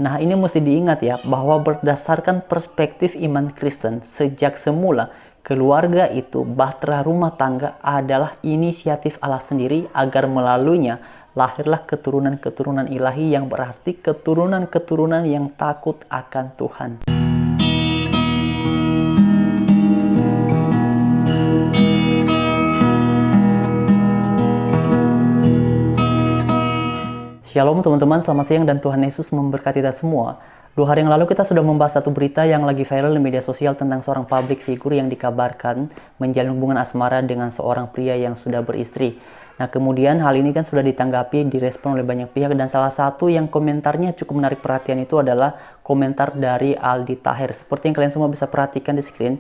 Nah, ini mesti diingat ya, bahwa berdasarkan perspektif iman Kristen, sejak semula, keluarga itu, bahtera rumah tangga adalah inisiatif Allah sendiri agar melaluinya lahirlah keturunan-keturunan ilahi yang berarti keturunan-keturunan yang takut akan Tuhan. Shalom teman-teman, selamat siang dan Tuhan Yesus memberkati kita semua. 2 hari yang lalu kita sudah membahas satu berita yang lagi viral di media sosial tentang seorang public figure yang dikabarkan menjalin hubungan asmara dengan seorang pria yang sudah beristri. Nah, kemudian hal ini kan sudah ditanggapi, direspon oleh banyak pihak, dan salah satu yang komentarnya cukup menarik perhatian itu adalah komentar dari Aldi Taher. Seperti yang kalian semua bisa perhatikan di screen,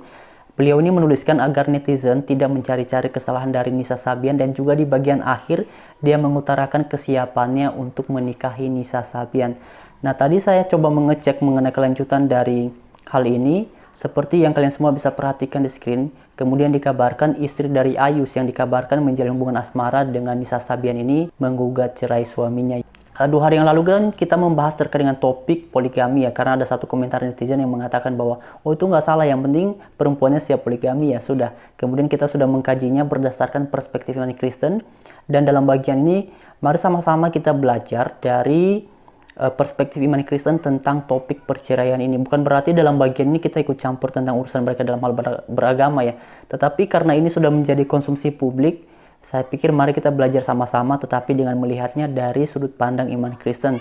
beliau ini menuliskan agar netizen tidak mencari-cari kesalahan dari Nisa Sabian, dan juga di bagian akhir dia mengutarakan kesiapannya untuk menikahi Nisa Sabian. Nah, tadi saya coba mengecek mengenai kelanjutan dari hal ini. Seperti yang kalian semua bisa perhatikan di screen, kemudian dikabarkan istri dari Ayus yang dikabarkan menjalin hubungan asmara dengan Nisa Sabian ini menggugat cerai suaminya. 2 hari yang lalu kan kita membahas terkait dengan topik poligami ya, karena ada satu komentar netizen yang mengatakan bahwa oh itu nggak salah, yang penting perempuannya siap poligami ya sudah. Kemudian kita sudah mengkajinya berdasarkan perspektif iman Kristen, dan dalam bagian ini mari sama-sama kita belajar dari perspektif iman Kristen tentang topik perceraian ini. Bukan berarti dalam bagian ini kita ikut campur tentang urusan mereka dalam hal beragama ya, tetapi karena ini sudah menjadi konsumsi publik, saya pikir mari kita belajar sama-sama, tetapi dengan melihatnya dari sudut pandang iman Kristen.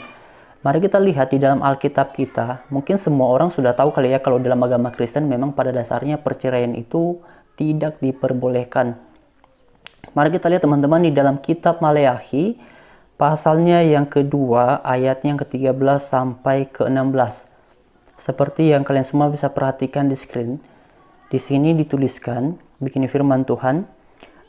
Mari kita lihat di dalam Alkitab kita. Mungkin semua orang sudah tahu kali ya, kalau dalam agama Kristen memang pada dasarnya perceraian itu tidak diperbolehkan. Mari kita lihat teman-teman di dalam kitab Maleakhi, pasalnya yang kedua, ayatnya yang ke-13 sampai ke-16. Seperti yang kalian semua bisa perhatikan di screen. Di sini dituliskan, begini firman Tuhan,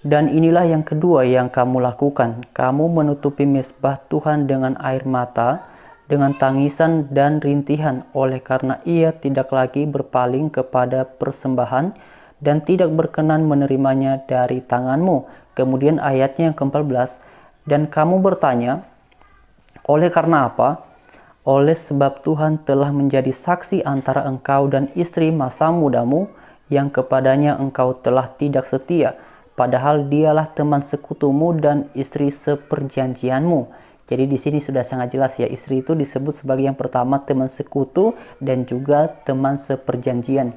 "Dan inilah yang kedua yang kamu lakukan. Kamu menutupi mezbah Tuhan dengan air mata, dengan tangisan dan rintihan, oleh karena ia tidak lagi berpaling kepada persembahan dan tidak berkenan menerimanya dari tanganmu." Kemudian ayatnya yang ke-14, "Dan kamu bertanya, oleh karena apa? Oleh sebab Tuhan telah menjadi saksi antara engkau dan istri masa mudamu, yang kepadanya engkau telah tidak setia, padahal dialah teman sekutumu dan istri seperjanjianmu." Jadi di sini sudah sangat jelas ya, istri itu disebut sebagai yang pertama teman sekutu dan juga teman seperjanjian.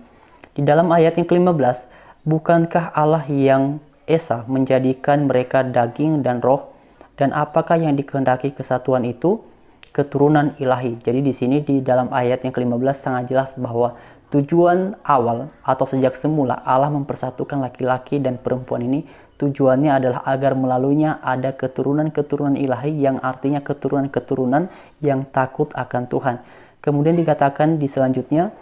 Di dalam ayat yang ke-15, "Bukankah Allah yang Esa menjadikan mereka daging dan roh, dan apakah yang dikehendaki kesatuan itu? Keturunan ilahi." Jadi di sini di dalam ayat yang ke-15 sangat jelas bahwa tujuan awal atau sejak semula Allah mempersatukan laki-laki dan perempuan ini, tujuannya adalah agar melaluinya ada keturunan-keturunan ilahi, yang artinya keturunan-keturunan yang takut akan Tuhan. Kemudian dikatakan di selanjutnya,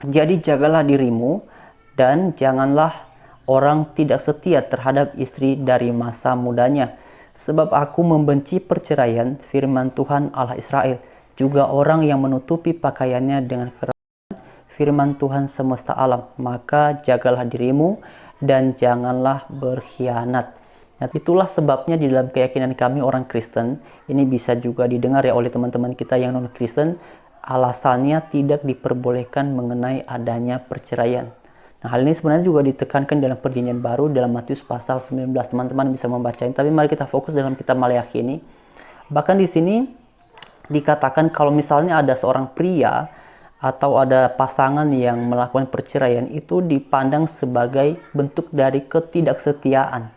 "Jadi jagalah dirimu dan janganlah orang tidak setia terhadap istri dari masa mudanya. Sebab aku membenci perceraian, firman Tuhan Allah Israel, juga orang yang menutupi pakaiannya dengan kerasan, firman Tuhan semesta alam. Maka jagalah dirimu dan janganlah berkhianat." Nah, itulah sebabnya di dalam keyakinan kami orang Kristen, ini bisa juga didengar ya oleh teman-teman kita yang non-Kristen, alasannya tidak diperbolehkan mengenai adanya perceraian. Nah, hal ini sebenarnya juga ditekankan dalam Perjanjian Baru dalam Matius pasal 19. Teman-teman bisa membacanya, tapi mari kita fokus dalam kitab Maleakhi ini. Bahkan di sini dikatakan kalau misalnya ada seorang pria atau ada pasangan yang melakukan perceraian, itu dipandang sebagai bentuk dari ketidaksetiaan.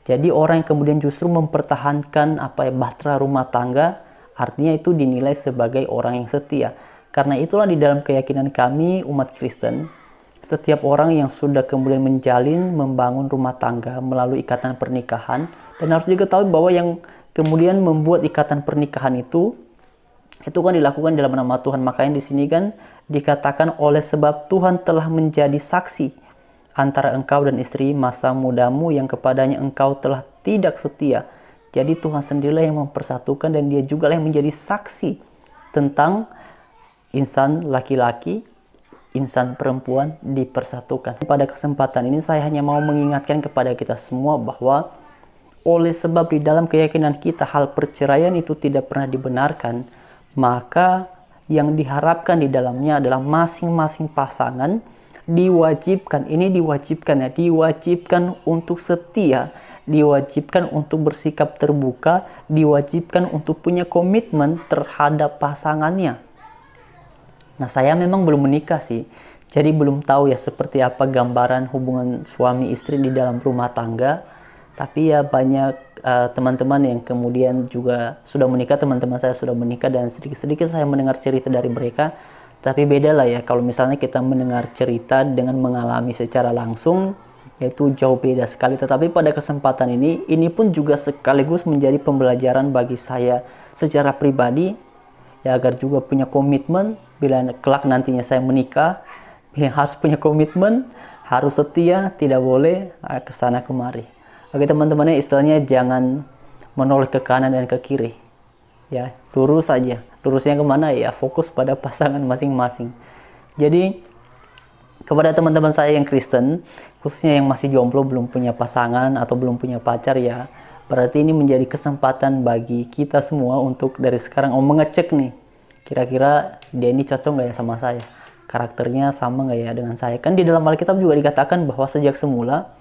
Jadi orang yang kemudian justru mempertahankan bahtera rumah tangga, artinya itu dinilai sebagai orang yang setia. Karena itulah di dalam keyakinan kami umat Kristen, setiap orang yang sudah kemudian menjalin, membangun rumah tangga melalui ikatan pernikahan, dan harus juga tahu bahwa yang kemudian membuat ikatan pernikahan itu kan dilakukan dalam nama Tuhan. Makanya di sini kan dikatakan oleh sebab Tuhan telah menjadi saksi antara engkau dan istri masa mudamu, yang kepadanya engkau telah tidak setia. Jadi Tuhan sendirilah yang mempersatukan, dan dia juga yang menjadi saksi tentang insan laki-laki, insan perempuan dipersatukan. Pada kesempatan ini saya hanya mau mengingatkan kepada kita semua bahwa oleh sebab di dalam keyakinan kita hal perceraian itu tidak pernah dibenarkan, maka yang diharapkan di dalamnya adalah masing-masing pasangan diwajibkan, ini diwajibkan ya, diwajibkan untuk setia, diwajibkan untuk bersikap terbuka, diwajibkan untuk punya komitmen terhadap pasangannya. Nah, saya memang belum menikah sih, jadi belum tahu ya seperti apa gambaran hubungan suami istri di dalam rumah tangga. Tapi ya banyak teman-teman yang kemudian juga sudah menikah, teman-teman saya sudah menikah, dan sedikit-sedikit saya mendengar cerita dari mereka. Tapi beda lah ya kalau misalnya kita mendengar cerita dengan mengalami secara langsung, yaitu jauh beda sekali. Tetapi pada kesempatan ini pun juga sekaligus menjadi pembelajaran bagi saya secara pribadi, ya, agar juga punya komitmen bila kelak nantinya saya menikah, ya harus punya komitmen, harus setia, tidak boleh kesana kemari. Oke teman-teman, istilahnya jangan menoleh ke kanan dan ke kiri, ya lurus saja. Lurusnya kemana? Ya fokus pada pasangan masing-masing. Jadi kepada teman-teman saya yang Kristen, khususnya yang masih jomblo, belum punya pasangan atau belum punya pacar, ya berarti ini menjadi kesempatan bagi kita semua untuk dari sekarang mengecek nih, kira-kira dia ini cocok nggak ya sama saya, karakternya sama nggak ya dengan saya. Kan di dalam Alkitab juga dikatakan bahwa sejak semula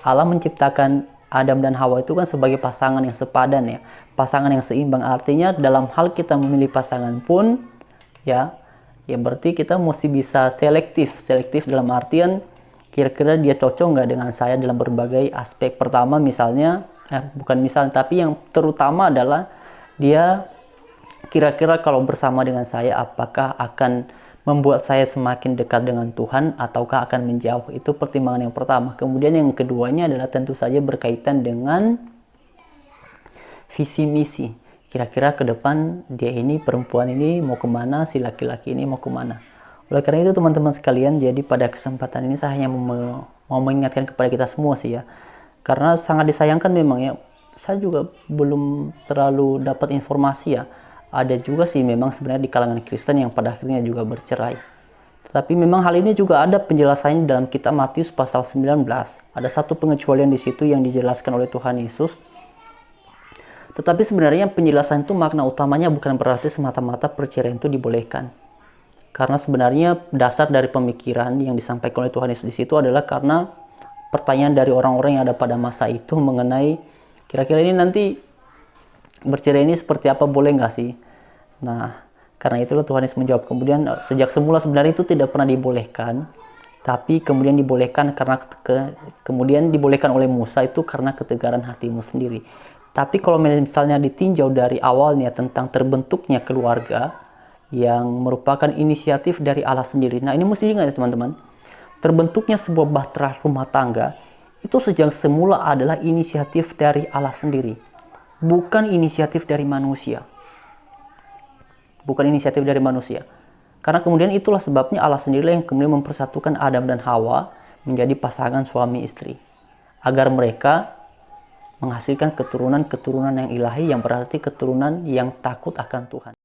Allah menciptakan Adam dan Hawa itu kan sebagai pasangan yang sepadan ya, pasangan yang seimbang. Artinya dalam hal kita memilih pasangan pun ya berarti kita mesti bisa selektif dalam artian kira-kira dia cocok nggak dengan saya dalam berbagai aspek. Pertama misalnya, bukan misalnya, tapi yang terutama adalah dia kira-kira kalau bersama dengan saya apakah akan membuat saya semakin dekat dengan Tuhan ataukah akan menjauh. Itu pertimbangan yang pertama. Kemudian yang keduanya adalah tentu saja berkaitan dengan visi misi. Kira-kira ke depan dia ini, perempuan ini mau kemana, si laki-laki ini mau kemana. Oleh karena itu teman-teman sekalian, jadi pada kesempatan ini saya hanya mau mengingatkan kepada kita semua sih ya. Karena sangat disayangkan memang ya, saya juga belum terlalu dapat informasi ya. Ada juga sih memang sebenarnya di kalangan Kristen yang pada akhirnya juga bercerai. Tetapi memang hal ini juga ada penjelasannya dalam kitab Matius pasal 19. Ada satu pengecualian di situ yang dijelaskan oleh Tuhan Yesus. Tetapi sebenarnya penjelasan itu makna utamanya bukan berarti semata-mata perceraian itu dibolehkan. Karena sebenarnya dasar dari pemikiran yang disampaikan oleh Tuhan Yesus di situ adalah karena pertanyaan dari orang-orang yang ada pada masa itu mengenai kira-kira ini nanti bercerai ini seperti apa, boleh nggak sih? Nah, karena itulah Tuhan Yesus menjawab. Kemudian sejak semula sebenarnya itu tidak pernah dibolehkan, tapi kemudian dibolehkan karena kemudian dibolehkan oleh Musa itu karena ketegaran hatimu sendiri. Tapi kalau misalnya ditinjau dari awalnya tentang terbentuknya keluarga yang merupakan inisiatif dari Allah sendiri. Nah, ini mesti diingat ya teman-teman. Terbentuknya sebuah bahtera rumah tangga itu sejak semula adalah inisiatif dari Allah sendiri. Bukan inisiatif dari manusia. Bukan inisiatif dari manusia. Karena kemudian itulah sebabnya Allah sendirilah yang kemudian mempersatukan Adam dan Hawa menjadi pasangan suami istri. Agar mereka menghasilkan keturunan-keturunan yang ilahi, yang berarti keturunan yang takut akan Tuhan.